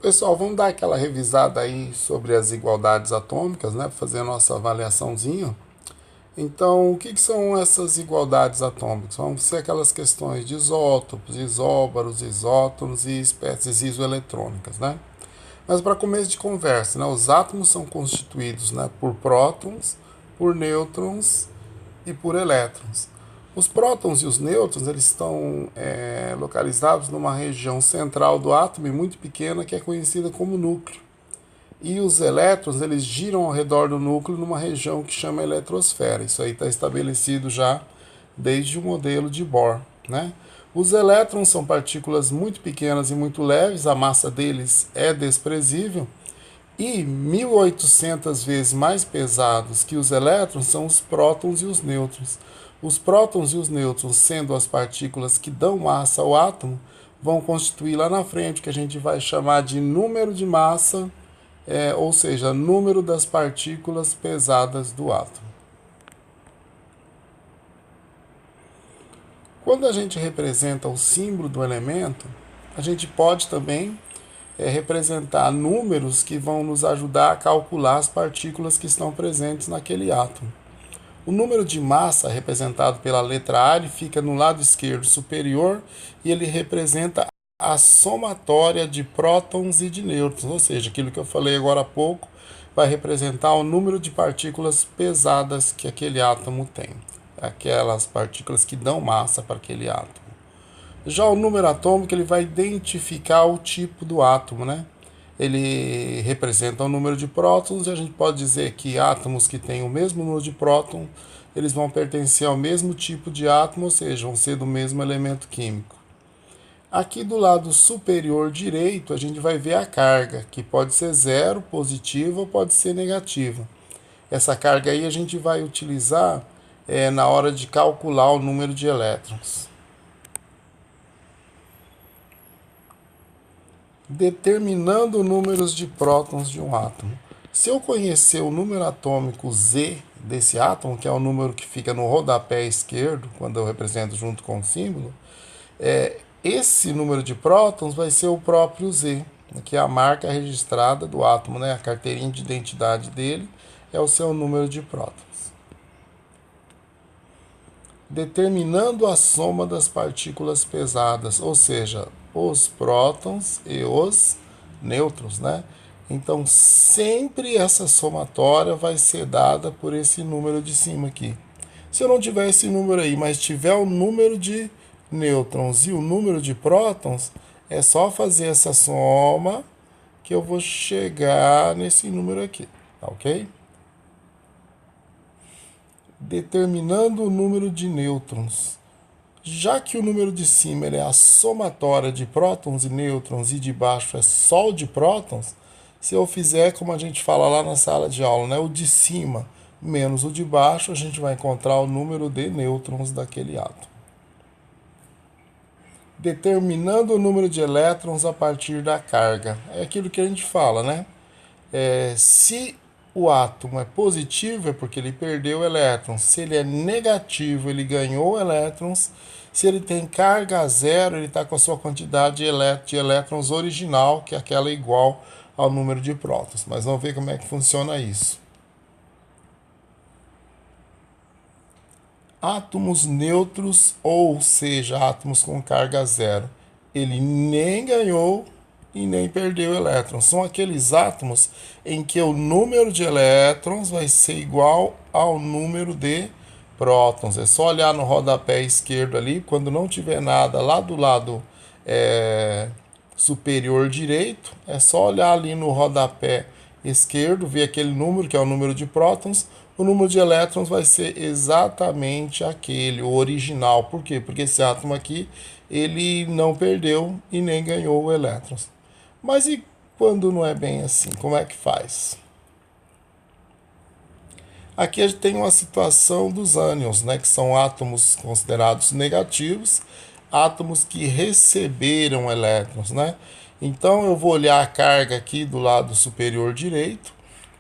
Pessoal, vamos dar aquela revisada aí sobre as igualdades atômicas, né? Fazer a nossa avaliaçãozinha. Então, o que são essas igualdades atômicas? Vão ser aquelas questões de isótopos, isóbaros, isótonos e espécies isoeletrônicas, né? Mas para começo de conversa, né? Os átomos são constituídos, né, por prótons, por nêutrons e por elétrons. Os prótons e os nêutrons eles estão localizados numa região central do átomo muito pequena que é conhecida como núcleo. E os elétrons eles giram ao redor do núcleo numa região que chama eletrosfera. Isso aí está estabelecido já desde o modelo de Bohr, né? Os elétrons são partículas muito pequenas e muito leves, a massa deles é desprezível. E 1.800 vezes mais pesados que os elétrons são os prótons e os nêutrons. Os prótons e os nêutrons, sendo as partículas que dão massa ao átomo, vão constituir lá na frente o que a gente vai chamar de número de massa, ou seja, número das partículas pesadas do átomo. Quando a gente representa o símbolo do elemento, a gente pode também representar números que vão nos ajudar a calcular as partículas que estão presentes naquele átomo. O número de massa, representado pela letra A, ele fica no lado esquerdo superior e ele representa a somatória de prótons e de nêutrons, ou seja, aquilo que eu falei agora há pouco vai representar o número de partículas pesadas que aquele átomo tem, aquelas partículas que dão massa para aquele átomo. Já o número atômico ele vai identificar o tipo do átomo, né? Ele representa o número de prótons e a gente pode dizer que átomos que têm o mesmo número de prótons, eles vão pertencer ao mesmo tipo de átomo, ou seja, vão ser do mesmo elemento químico. Aqui do lado superior direito, a gente vai ver a carga, que pode ser zero, positiva ou pode ser negativa. Essa carga aí a gente vai utilizar na hora de calcular o número de elétrons. Determinando números de prótons de um átomo. Se eu conhecer o número atômico Z desse átomo, que é o número que fica no rodapé esquerdo, quando eu represento junto com o símbolo, esse número de prótons vai ser o próprio Z, que é a marca registrada do átomo, né? A carteirinha de identidade dele é o seu número de prótons. Determinando a soma das partículas pesadas, ou seja, os prótons e os nêutrons, né? Então, sempre essa somatória vai ser dada por esse número de cima aqui. Se eu não tiver esse número aí, mas tiver o número de nêutrons e o número de prótons, é só fazer essa soma que eu vou chegar nesse número aqui, tá ok? Determinando o número de nêutrons. Já que o número de cima é a somatória de prótons e nêutrons e de baixo é só o de prótons, se eu fizer como a gente fala lá na sala de aula, né, o de cima menos o de baixo, a gente vai encontrar o número de nêutrons daquele átomo. Determinando o número de elétrons a partir da carga. É aquilo que a gente fala, né? Se o átomo é positivo, é porque ele perdeu elétrons. Se ele é negativo, ele ganhou elétrons. Se ele tem carga zero, ele está com a sua quantidade de elétrons original, que é aquela igual ao número de prótons. Mas vamos ver como é que funciona isso. Átomos neutros, ou seja, átomos com carga zero, ele nem ganhou e nem perdeu elétrons. São aqueles átomos em que o número de elétrons vai ser igual ao número de prótons. É só olhar no rodapé esquerdo ali, quando não tiver nada lá do lado superior direito, é só olhar ali no rodapé esquerdo, ver aquele número que é o número de prótons. O número de elétrons vai ser exatamente aquele, o original. Por quê? Porque esse átomo aqui, ele não perdeu e nem ganhou elétrons. Mas e quando não é bem assim? Como é que faz? Aqui a gente tem uma situação dos ânions, né, que são átomos considerados negativos, átomos que receberam elétrons, né? Então eu vou olhar a carga aqui do lado superior direito.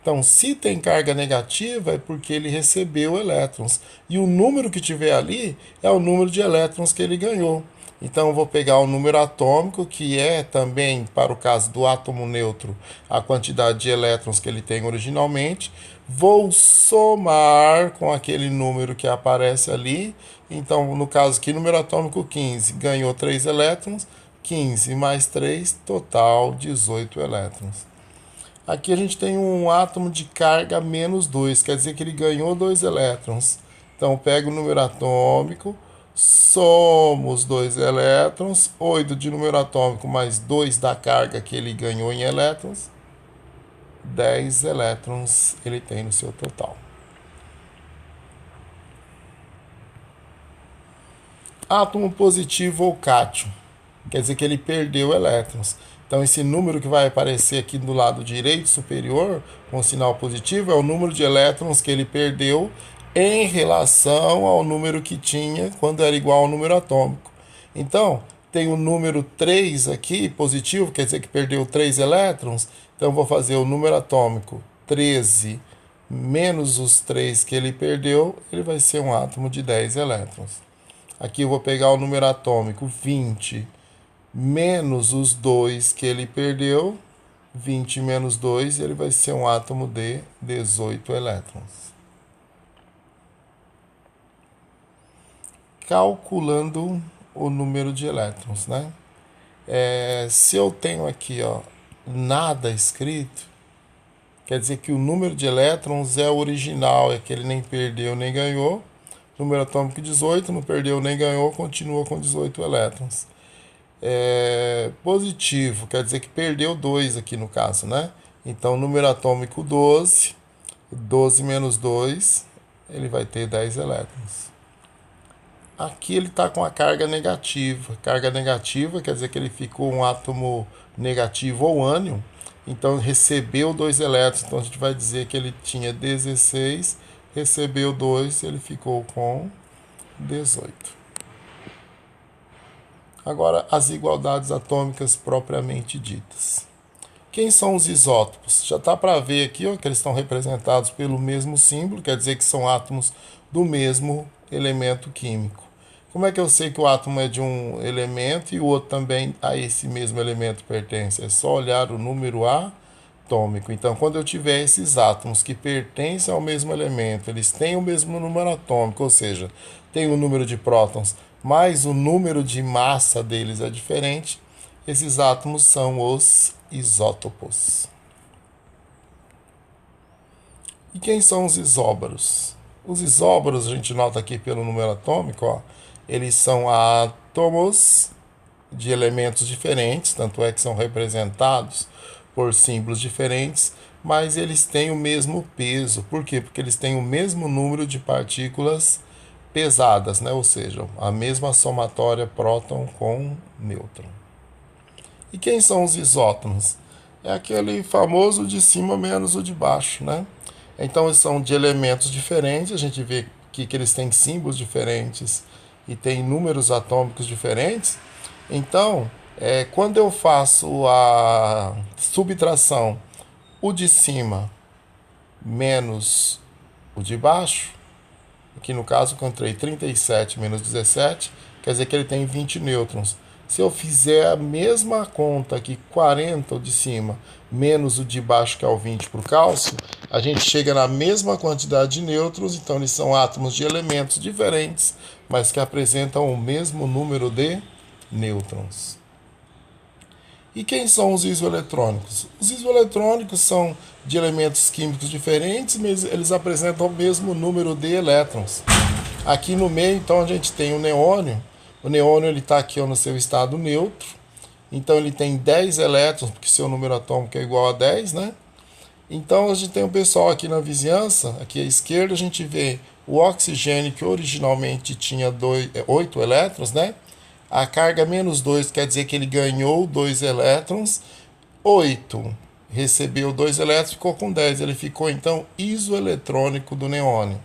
Então, se tem carga negativa, é porque ele recebeu elétrons. E o número que tiver ali é o número de elétrons que ele ganhou. Então eu vou pegar o número atômico, que é também, para o caso do átomo neutro, a quantidade de elétrons que ele tem originalmente, vou somar com aquele número que aparece ali. Então, no caso aqui, número atômico 15, ganhou 3 elétrons, 15 mais 3, total 18 elétrons. Aqui a gente tem um átomo de carga menos 2, quer dizer que ele ganhou 2 elétrons. Então, pega o número atômico, soma os 2 elétrons, 8 de número atômico mais 2 da carga que ele ganhou em elétrons, 10 elétrons ele tem no seu total. Átomo positivo ou cátion, quer dizer que ele perdeu elétrons. Então, esse número que vai aparecer aqui do lado direito superior, com sinal positivo, é o número de elétrons que ele perdeu em relação ao número que tinha quando era igual ao número atômico. Então, tem o número 3 aqui, positivo, quer dizer que perdeu 3 elétrons. Então, vou fazer o número atômico 13 menos os 3 que ele perdeu, ele vai ser um átomo de 10 elétrons. Aqui eu vou pegar o número atômico 20 menos os 2 que ele perdeu, 20 menos 2, ele vai ser um átomo de 18 elétrons. Calculando o número de elétrons, né? Se eu tenho aqui, ó, nada escrito, quer dizer que o número de elétrons é o original, é que ele nem perdeu nem ganhou. Número atômico 18, não perdeu nem ganhou, continua com 18 elétrons. Positivo, quer dizer que perdeu 2 aqui no caso, né? Então, número atômico 12, 12 menos 2, ele vai ter 10 elétrons. Aqui ele está com a carga negativa. Carga negativa quer dizer que ele ficou um átomo negativo ou ânion, então recebeu 2 elétrons. Então, a gente vai dizer que ele tinha 16, recebeu 2, ele ficou com 18. Agora, as igualdades atômicas propriamente ditas. Quem são os isótopos? Já está para ver aqui, ó, que eles estão representados pelo mesmo símbolo, quer dizer que são átomos do mesmo elemento químico. Como é que eu sei que o átomo é de um elemento e o outro também a esse mesmo elemento pertence? É só olhar o número atômico. Então, quando eu tiver esses átomos que pertencem ao mesmo elemento, eles têm o mesmo número atômico, ou seja, tem o número de prótons, mas o número de massa deles é diferente, esses átomos são os isótopos. E quem são os isóbaros? Os isóbaros, a gente nota aqui pelo número atômico, ó, eles são átomos de elementos diferentes, tanto é que são representados por símbolos diferentes, mas eles têm o mesmo peso. Por quê? Porque eles têm o mesmo número de partículas pesadas, né? Ou seja, a mesma somatória próton com nêutron. E quem são os isótopos? É aquele famoso de cima menos o de baixo, né? Então, eles são de elementos diferentes, a gente vê que eles têm símbolos diferentes e tem números atômicos diferentes. Então, quando eu faço a subtração, o de cima menos o de baixo, aqui no caso eu encontrei 37 menos 17, quer dizer que ele tem 20 nêutrons. Se eu fizer a mesma conta aqui, 40 o de cima menos o de baixo, que é o 20 para o cálcio, a gente chega na mesma quantidade de nêutrons. Então, eles são átomos de elementos diferentes, mas que apresentam o mesmo número de nêutrons. E quem são os isoeletrônicos? Os isoeletrônicos são de elementos químicos diferentes, mas eles apresentam o mesmo número de elétrons. Aqui no meio, então, a gente tem o neônio. O neônio está aqui no seu estado neutro. Então, ele tem 10 elétrons, porque seu número atômico é igual a 10, né? Então, a gente tem o pessoal aqui na vizinhança. Aqui à esquerda, a gente vê o oxigênio, que originalmente tinha 8 elétrons, né? A carga menos 2 quer dizer que ele ganhou 2 elétrons. 8 recebeu 2 elétrons, ficou com 10. Ele ficou, então, isoeletrônico do neônio.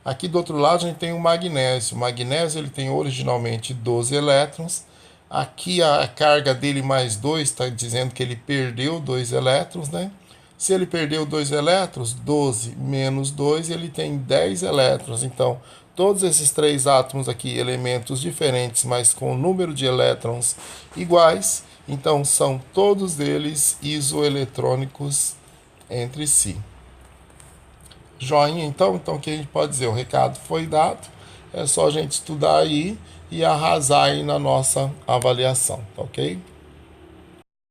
Aqui do outro lado a gente tem o magnésio. O magnésio ele tem originalmente 12 elétrons. Aqui a carga dele mais 2 está dizendo que ele perdeu 2 elétrons, né? Se ele perdeu 2 elétrons, 12 menos 2, ele tem 10 elétrons. Então, todos esses três átomos aqui, elementos diferentes, mas com número de elétrons iguais, então são todos eles isoeletrônicos entre si. Joinha, então o que a gente pode dizer? O recado foi dado, é só a gente estudar aí e arrasar aí na nossa avaliação, tá ok?